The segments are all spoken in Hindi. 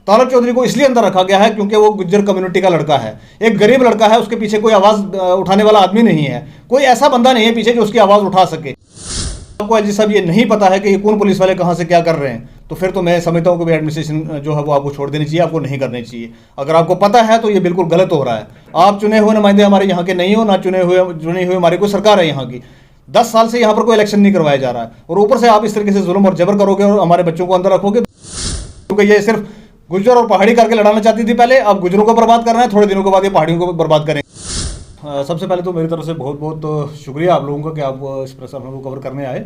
तालब चौधरी को इसलिए अंदर रखा गया है क्योंकि वो गुज्जर कम्युनिटी का लड़का है, एक गरीब लड़का है, उसके पीछे कोई आवाज़ उठाने वाला आदमी नहीं है, कोई ऐसा बंदा नहीं है पीछे जो उसकी आवाज़ उठा सके। आपको एलजी साहब ये नहीं पता है कि ये कौन पुलिस वाले कहाँ से क्या कर रहे हैं, तो फिर तो मैं समझता हूँ कि एडमिनिस्ट्रेशन जो है वो आपको छोड़ देनी चाहिए, आपको नहीं करनी चाहिए। अगर आपको पता है तो ये बिल्कुल गलत हो रहा है। आप चुने हुए नुमाइंदे हमारे यहाँ के नहीं हो, ना चुनी हुई हमारी कोई सरकार है यहाँ की। 10 साल से यहाँ पर कोई इलेक्शन नहीं करवाया जा रहा है और ऊपर से आप इस तरीके से जुल्म और जबर करोगे और हमारे बच्चों को अंदर रखोगे, क्योंकि ये सिर्फ गुज्जर और पहाड़ी करके लड़ाना चाहती थी पहले, अब गुज्जरों को बर्बाद करना है, थोड़े दिनों के बाद ये पहाड़ियों को बर्बाद करें। सबसे पहले तो मेरी तरफ से बहुत बहुत शुक्रिया आप लोगों का कि आप इस प्रेस कॉन्फ्रेंस को कवर करने आए।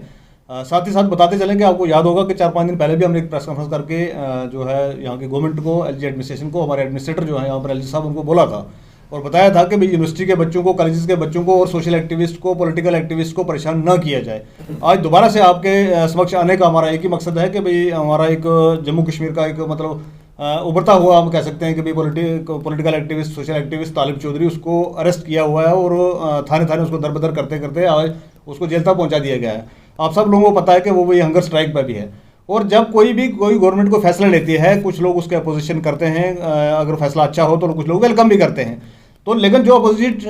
साथ ही साथ बताते चलें कि आपको याद होगा कि 4-5 दिन पहले भी हमने एक प्रेस कॉन्फ्रेंस करके जो है यहाँ की गवर्नमेंट को, एलजी एडमिनिस्ट्रेशन को, हमारे एडमिनिस्ट्रेटर जो है यहाँ पर एलजी साहब, उनको बोला था और बताया था कि भाई यूनिवर्सिटी के बच्चों को, कॉलेजेस के बच्चों को और सोशल एक्टिविस्ट को, पॉलिटिकल एक्टिविस्ट को परेशान न किया जाए। आज दोबारा से आपके समक्ष आने का हमारा एक ही मकसद है कि भाई हमारा एक जम्मू कश्मीर का एक मतलब उभरता हुआ हम कह सकते हैं कि भाई पॉलिटिकल एक्टिविस्ट, सोशल एक्टिविस्ट तालिब चौधरी, उसको अरेस्ट किया हुआ है और थाने थाने उसको दर बदर करते करते आज उसको जेल तक पहुँचा दिया गया है। आप सब लोगों को पता है कि वो हंगर स्ट्राइक पर भी है और जब कोई गवर्नमेंट को फैसला लेती है, कुछ लोग उसके अपोजिशन करते हैं, अगर फैसला अच्छा हो तो कुछ लोग वेलकम भी करते हैं, तो लेकिन जो अपोजिट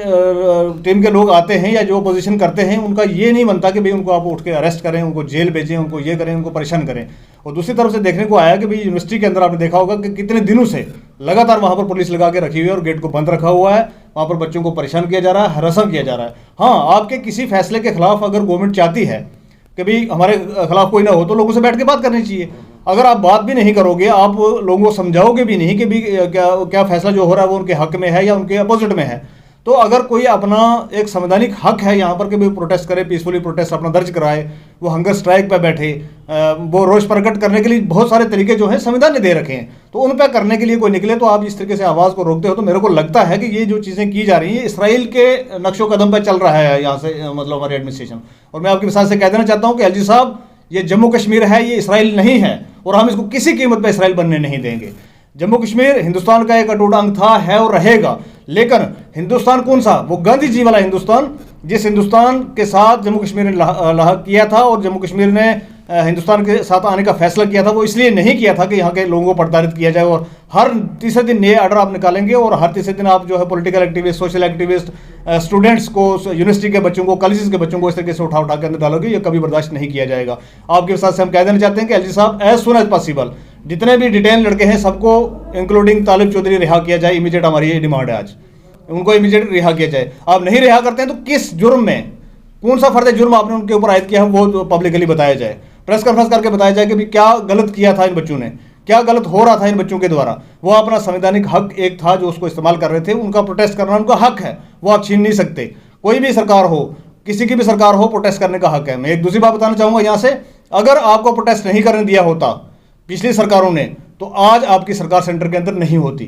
टीम के लोग आते हैं या जो अपोजिशन करते हैं, उनका ये नहीं बनता कि भाई उनको आप उठ के अरेस्ट करें, उनको जेल भेजें, उनको ये करें, उनको परेशान करें। और दूसरी तरफ से देखने को आया कि भाई यूनिवर्सिटी के अंदर आपने देखा होगा कि कितने दिनों से लगातार वहाँ पर पुलिस लगा के रखी हुई है और गेट को बंद रखा हुआ है, वहाँ पर बच्चों को परेशान किया जा रहा है, हरासा किया जा रहा है। हाँ, आपके किसी फैसले के खिलाफ अगर गवर्नमेंट चाहती है कि भाई हमारे खिलाफ कोई ना हो, तो लोगों से बैठ के बात करनी चाहिए। अगर आप बात भी नहीं करोगे, आप लोगों को समझाओगे भी नहीं कि भी क्या फैसला जो हो रहा है वो उनके हक में है या उनके अपोजिट में है, तो अगर कोई अपना एक संवैधानिक हक है यहाँ पर कि भाई प्रोटेस्ट करे, पीसफुली प्रोटेस्ट अपना दर्ज कराए, वो हंगर स्ट्राइक पर बैठे, वो रोष प्रकट करने के लिए बहुत सारे तरीके जो हैं संविधान ने दे रखे हैं, तो उन पर करने के लिए कोई निकले तो आप इस तरीके से आवाज़ को रोकते हो। तो मेरे को लगता है कि ये जो चीज़ें की जा रही हैं इसराइल के नक्शो कदम पर चल रहा है यहाँ से, मतलब हमारी एडमिनिस्ट्रेशन। और मैं आपके मिसाल से कह देना चाहता हूँ कि एलजी साहब, ये जम्मू कश्मीर है, ये इसराइल नहीं है और हम इसको किसी कीमत पर इसराइल बनने नहीं देंगे। जम्मू कश्मीर हिंदुस्तान का एक अटूट अंग था, है और रहेगा, लेकिन हिंदुस्तान कौन सा? वो गांधी जी वाला हिंदुस्तान, जिस हिंदुस्तान के साथ जम्मू कश्मीर ने लाहक किया था और जम्मू कश्मीर ने हिंदुस्तान के साथ आने का फैसला किया था, वो इसलिए नहीं किया था कि यहाँ के लोगों को प्रताड़ित किया जाए और हर तीसरे दिन नए ऑर्डर आप निकालेंगे और हर तीसरे दिन आप जो है political activist, social activist, students को, यूनिवर्सिटी के बच्चों को, कॉलेजेस के बच्चों को इस तरीके से उठा के अंदर डालोगे, ये कभी बर्दाश्त नहीं किया जाएगा। आपके साथ से हम कह देना चाहते हैं कि एलजी साहब, एज सुन एज पॉसिबल जितने भी डिटेन लड़के हैं सबको इंक्लूडिंग तालिब चौधरी रिहा किया जाए, इमीडिएट हमारी ये डिमांड है, आज उनको इमीडिएट रिहा किया जाए। आप नहीं रिहा करते हैं तो किस जुर्म में, कौन सा फर्द जुर्म आपने उनके ऊपर आयद किया है, वो पब्लिकली बताया जाए, प्रेस कॉन्फ्रेंस करके बताया जाए कि भी क्या गलत किया था इन बच्चों ने, क्या गलत हो रहा था इन बच्चों के द्वारा। वो अपना संवैधानिक हक एक था जो उसको इस्तेमाल कर रहे थे, उनका प्रोटेस्ट करना उनका हक है, वो आप छीन नहीं सकते। कोई भी सरकार हो, किसी की भी सरकार हो, प्रोटेस्ट करने का हक है। मैं एक दूसरी बात बताना चाहूँगा यहाँ से, अगर आपको प्रोटेस्ट नहीं करने दिया होता पिछली सरकारों ने, तो आज आपकी सरकार सेंटर के अंदर नहीं होती।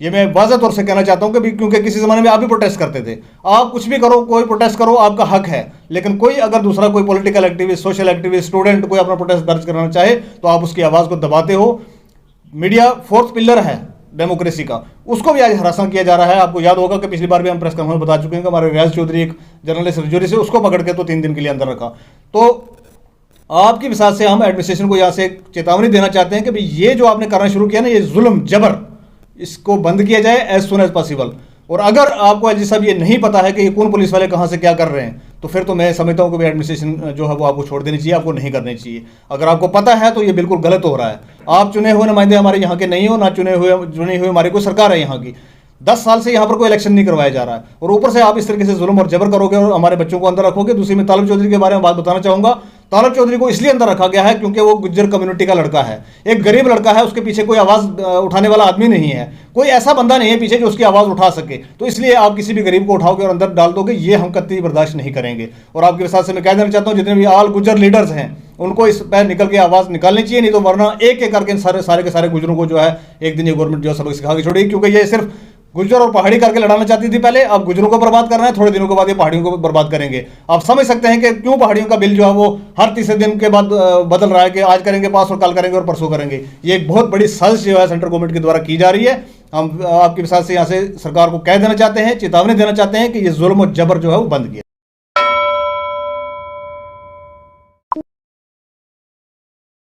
ये मैं वाज़ह तौर से कहना चाहता हूँ कि क्योंकि किसी ज़माने में आप भी प्रोटेस्ट करते थे। आप कुछ भी करो, कोई प्रोटेस्ट करो, आपका हक है, लेकिन कोई अगर दूसरा कोई political activist, social activist, student कोई अपना प्रोटेस्ट दर्ज कराना चाहे तो आप उसकी आवाज़ को दबाते हो। मीडिया फोर्थ पिलर है डेमोक्रेसी का, उसको भी आज हरासा किया जा रहा है। आपको याद होगा कि पिछली बार भी हम प्रेस कॉन्फ्रेंस बता चुके हैं कि हमारे रियाज चौधरी, एक जर्नलिस्ट रजौरी से, उसको पकड़ के तो 3 दिन के लिए अंदर रखा। तो आपकी विसात से हम एडमिनिस्ट्रेशन को यहाँ से एक चेतावनी देना चाहते हैं कि भाई ये जो आपने करना शुरू किया ना, ये जुल्म जबर, इसको बंद किया जाए एज सुन एज पॉसिबल। और अगर आपको एलजी साहब ये नहीं पता है कि ये कौन पुलिस वाले कहाँ से क्या कर रहे हैं, तो फिर तो मैं समझता हूँ कि एडमिनिस्ट्रेशन जो है वो आपको छोड़ देनी चाहिए, आपको नहीं करनी चाहिए। अगर आपको पता है तो ये बिल्कुल गलत हो रहा है। आप चुने हुए नुमाइंदे हमारे यहाँ के नहीं हो, ना चुनी हुई हमारी कोई सरकार है यहाँ की। 10 साल से यहाँ पर कोई इलेक्शन नहीं करवाया जा रहा है और ऊपर से आप इस तरीके से जुल्म और जबर करोगे और हमारे बच्चों को अंदर रखोगे। दूसरी में तालिब चौधरी के बारे में बात बताना चाहूँगा। तालिब चौधरी को इसलिए अंदर रखा गया है क्योंकि वो गुज्जर कम्युनिटी का लड़का है, एक गरीब लड़का है, उसके पीछे कोई आवाज़ उठाने वाला आदमी नहीं है, कोई ऐसा बंदा नहीं है पीछे जो उसकी आवाज़ उठा सके। तो इसलिए आप किसी भी गरीब को उठाओगे और अंदर डाल दोगे, ये हम कतई बर्दाश्त नहीं करेंगे। और आपके साथ से मैं कह देना चाहता हूँ, जितने भी ऑल गुज्जर लीडर्स हैं उनको इस पर निकल के आवाज़ निकालनी चाहिए, नहीं तो वरना एक एक करके सारे के सारे गुजरों को जो है एक दिन ये गवर्नमेंट जो सबक सिखा के छोड़ेगी। क्योंकि ये सिर्फ गुज्जर और पहाड़ी करके लड़ाना चाहती थी पहले, अब गुजरों को बर्बाद करना है, थोड़े दिनों के बाद ये पहाड़ियों को बर्बाद करेंगे। आप समझ सकते हैं कि क्यों पहाड़ियों का बिल जो है वो हर तीसरे दिन के बाद बदल रहा है कि आज करेंगे पास और कल करेंगे और परसों करेंगे। ये एक बहुत बड़ी साजिश जो है सेंट्रल गवर्नमेंट के द्वारा की जा रही है। हम आपके साथ से यहाँ से सरकार को कह देना चाहते हैं, चेतावनी देना चाहते हैं कि ये जुल्म और जबर जो है वो बंद किया।